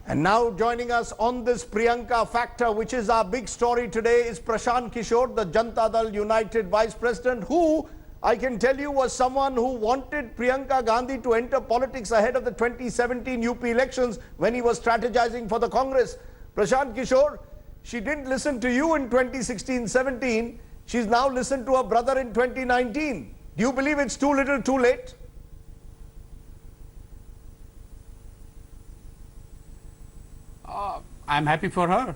And now joining us on this Priyanka Factor, which is our big story today, is Prashant Kishor, the Janata Dal United Vice President, who I can tell you was someone who wanted Priyanka Gandhi to enter politics ahead of the 2017 UP elections when he was strategizing for the Congress. Prashant Kishor, she didn't listen to you in 2016-17. She's now listened to her brother in 2019. Do you believe it's too little, too late? I'm happy for her.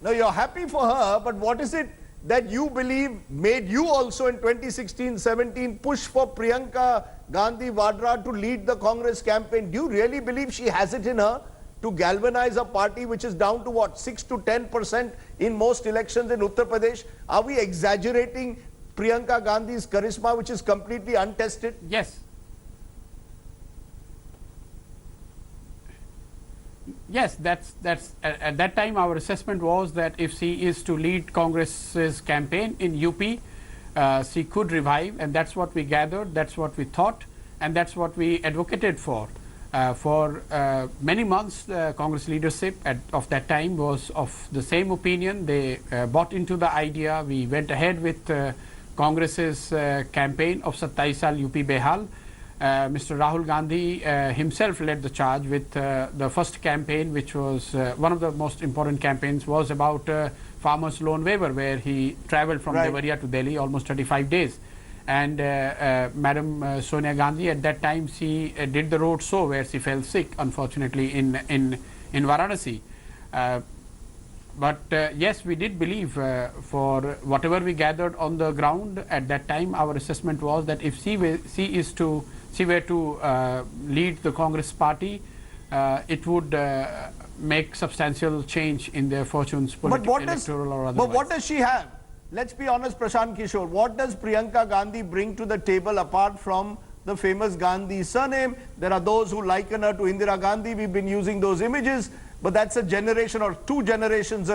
No, you're happy for her, but what is it that you believe made you also in 2016-17 push for Priyanka Gandhi Vadra to lead the Congress campaign? Do you really believe she has it in her to galvanize a party which is down to what, 6 to 10% in most elections in Uttar Pradesh? Are we exaggerating Priyanka Gandhi's charisma, which is completely untested? Yes. Yes, that's at that time our assessment was that if she is to lead Congress's campaign in UP, she could revive, and that's what we gathered, that's what we thought, and that's what we advocated for. For many months, the Congress leadership of that time was of the same opinion. They bought into the idea. We went ahead with Congress's campaign of 27 Saal UP Behal. Mr. Rahul Gandhi himself led the charge with the first campaign, which was one of the most important campaigns, was about farmers' loan waiver, where he traveled from Devariya to Delhi almost 35 days. And Madam Sonia Gandhi, at that time, she did the road show where she fell sick, unfortunately, in Varanasi. But yes, we did believe for whatever we gathered on the ground at that time, our assessment was that if she were to lead the Congress party, it would make substantial change in their fortunes, political, electoral or otherwise. But what does she have? Let's be honest, Prashant Kishor, what does Priyanka Gandhi bring to the table apart from the famous Gandhi surname? There are those who liken her to Indira Gandhi. We've been using those images, but that's a generation or two generations,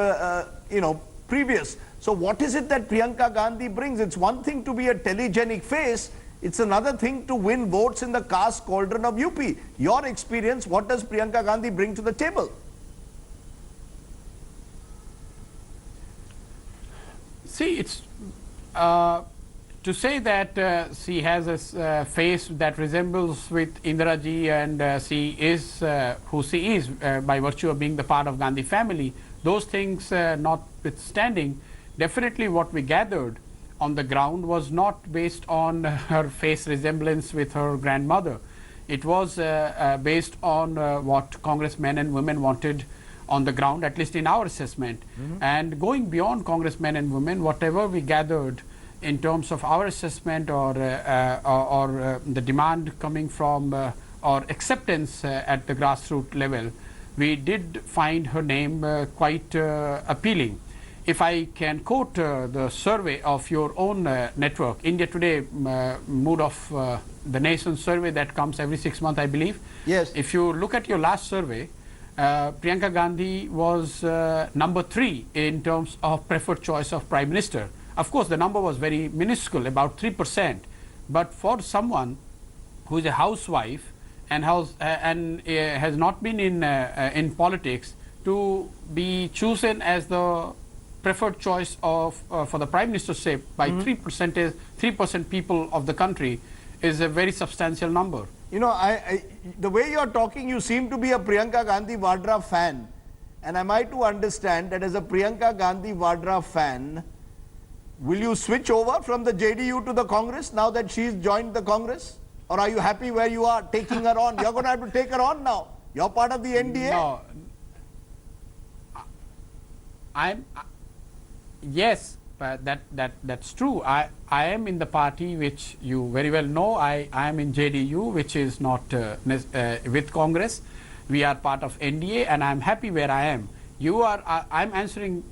previous. So what is it that Priyanka Gandhi brings? It's one thing to be a telegenic face. It's another thing to win votes in the caste cauldron of UP. Your experience, what does Priyanka Gandhi bring to the table? See, it's to say that she has a face that resembles with Indira ji, and she is who she is by virtue of being the part of Gandhi family. Those things notwithstanding, definitely what we gathered on the ground was not based on her face resemblance with her grandmother. It was based on what congressmen and women wanted on the ground, at least in our assessment. And going beyond congressmen and women, whatever we gathered in terms of our assessment or the demand coming from or acceptance at the grassroots level, we did find her name quite appealing. If I can quote the survey of your own network, India Today, Mood of the Nation survey that comes every 6 months, I believe. Yes. If you look at your last survey, Priyanka Gandhi was number 3 in terms of preferred choice of Prime Minister. Of course, the number was very minuscule, about 3%. But for someone who is a housewife and has not been in politics, to be chosen as the preferred choice of for the Prime Ministership by 3% people of the country is a very substantial number. You know, the way you're talking, you seem to be a Priyanka Gandhi Vadra fan. And am I to understand that as a Priyanka Gandhi Vadra fan, will you switch over from the JDU to the Congress now that she's joined the Congress? Or are you happy where you are, taking her on? You're going to have to take her on now. You're part of the NDA. No. Yes, but that's true. I am in the party which you very well know. I am in JDU, which is not with Congress. We are part of NDA, and I'm happy where I am. I'm answering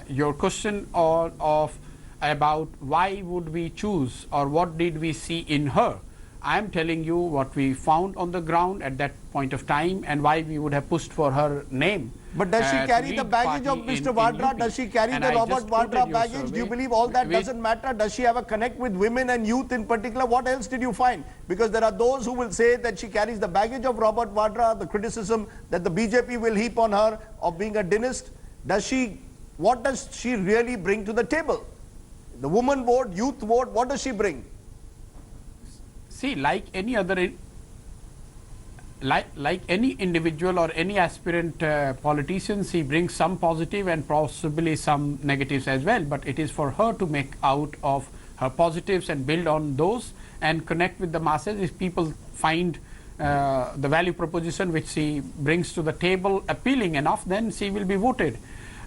your question about why would we choose or what did we see in her. I am telling you what we found on the ground at that point of time and why we would have pushed for her name. But does she to carry the lead baggage of party Mr. in Vadra? UP? Does she carry And the I Robert just quoted Vadra your baggage? Do you survey. believe all that Wait. doesn't matter? Does she have a connect with women and youth in particular? What else did you find? Because there are those who will say that she carries the baggage of Robert Vadra, the criticism that the BJP will heap on her of being a dynast. What does she really bring to the table? The woman vote, youth vote, what does she bring? See, like any other, like any individual or any aspirant politician, she brings some positive and possibly some negatives as well. But it is for her to make out of her positives and build on those and connect with the masses. If people find the value proposition which she brings to the table appealing enough, then she will be voted.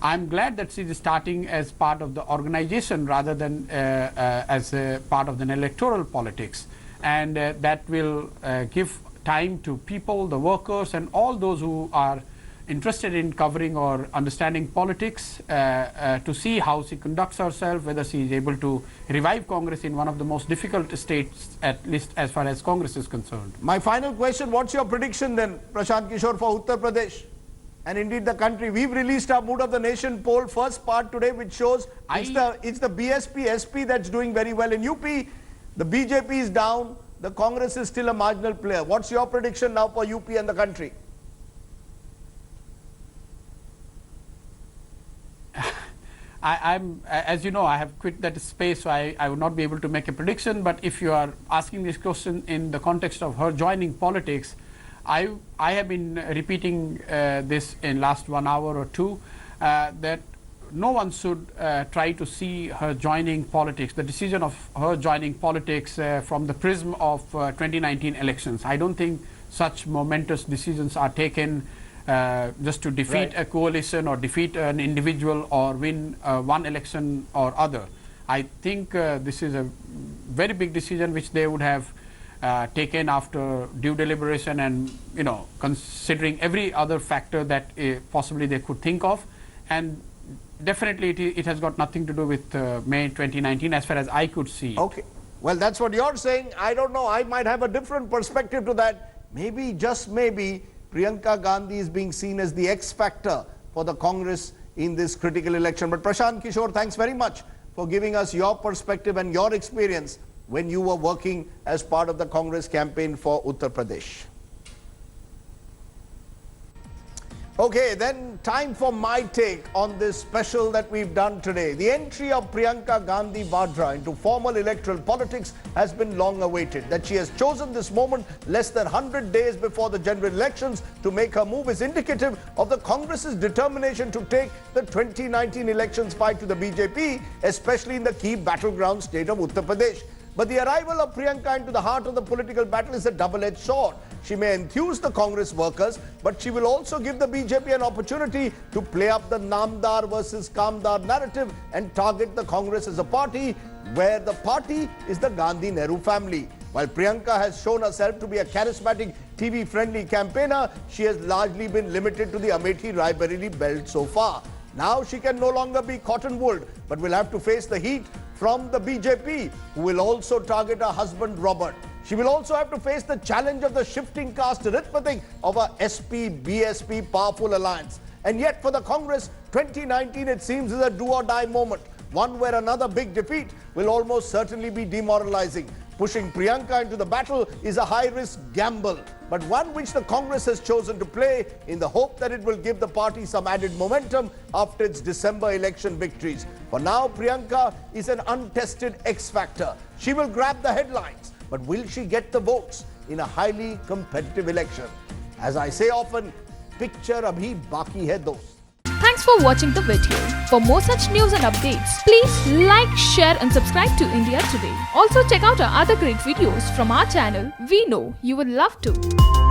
I'm glad that she is starting as part of the organization rather than as a part of the electoral politics. And that will give time to people, the workers and all those who are interested in covering or understanding politics to see how she conducts herself, whether she is able to revive Congress in one of the most difficult states, at least as far as Congress is concerned. My final question, what's your prediction then, Prashant Kishor, for Uttar Pradesh and indeed the country? We've released our Mood of the Nation poll, first part today, which shows it's the BSP, SP that's doing very well in UP. The BJP is down. The Congress is still a marginal player. What's your prediction now for UP and the country? As you know, I have quit that space, so I would not be able to make a prediction. But if you are asking this question in the context of her joining politics, I have been repeating this in last 1 hour or two, that no one should try to see her joining politics, the decision of her joining politics from the prism of 2019 elections. I don't think such momentous decisions are taken just to defeat a coalition or defeat an individual or win one election or other. I think this is a very big decision which they would have taken after due deliberation and, you know, considering every other factor that possibly they could think of. And definitely it has got nothing to do with May 2019 as far as I could see. Okay. Well, that's what you're saying. I don't know. I might have a different perspective to that. Maybe, just maybe, Priyanka Gandhi is being seen as the X factor for the Congress in this critical election. But Prashant Kishor, thanks very much for giving us your perspective and your experience when you were working as part of the Congress campaign for Uttar Pradesh. Okay, then time for my take on this special that we've done today. The entry of Priyanka Gandhi Vadra into formal electoral politics has been long awaited. That she has chosen this moment less than 100 days before the general elections to make her move is indicative of the Congress's determination to take the 2019 elections fight to the BJP, especially in the key battleground state of Uttar Pradesh. But the arrival of Priyanka into the heart of the political battle is a double-edged sword. She may enthuse the Congress workers, but she will also give the BJP an opportunity to play up the Namdar versus Kamdar narrative and target the Congress as a party where the party is the Gandhi-Nehru family. While Priyanka has shown herself to be a charismatic, TV-friendly campaigner, she has largely been limited to the Amethi-Raebareli belt so far. Now she can no longer be cotton-wooled, but will have to face the heat from the BJP, who will also target her husband Robert. She will also have to face the challenge of the shifting caste arithmetic of a SP-BSP powerful alliance. And yet for the Congress, 2019 it seems is a do-or-die moment, one where another big defeat will almost certainly be demoralizing. Pushing Priyanka into the battle is a high-risk gamble, but one which the Congress has chosen to play in the hope that it will give the party some added momentum after its December election victories. For now, Priyanka is an untested X-factor. She will grab the headlines, but will she get the votes in a highly competitive election? As I say often, picture abhi baki hai dost. Thanks for watching the video. For more such news and updates, please like, share and subscribe to India Today. Also check out our other great videos from our channel. We know you would love to.